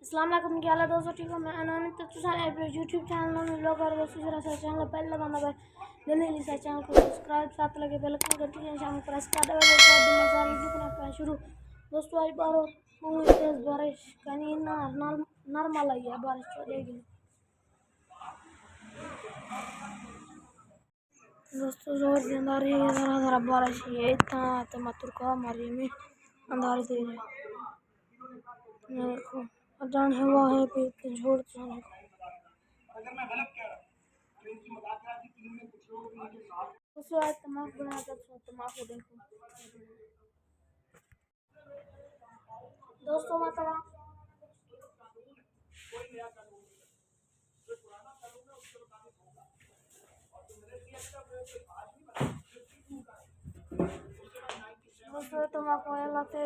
अस्सलाम वालेकुम, क्या हाल है दोस्तों? ठीक हो? मैं अनामित यूट्यूब चैनल में लोग और दूसरा सा चैनल पहले बंदा भाई जल्दी से चैनल को सब्सक्राइब साथ लगे बेल आइकन घंटी के निशान प्रेस कर दो। सारी शुरू दोस्तों, आज बार पूरी तेज बारिश कहीं नॉर्मल आई है बारिश चलेगी दोस्तों। जोर से अंधारी है, जरा जरा बारिश है, इतना तो मत रुका हमारी में अंधारी तेज है। देखो जान हुआ है पे झोड़ जाने को। दोस्तों आज तमाक बनाकर तमाक को देखो दोस्तों, मैं तमाक दोस्तों तमाक लाते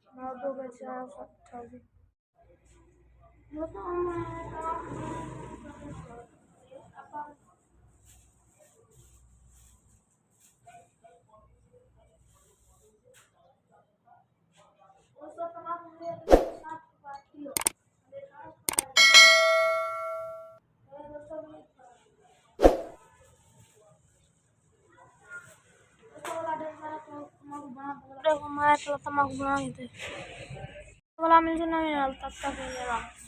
ना दो बच्चे अच्छा जी तमाक बना थे वाला मिल जाना तक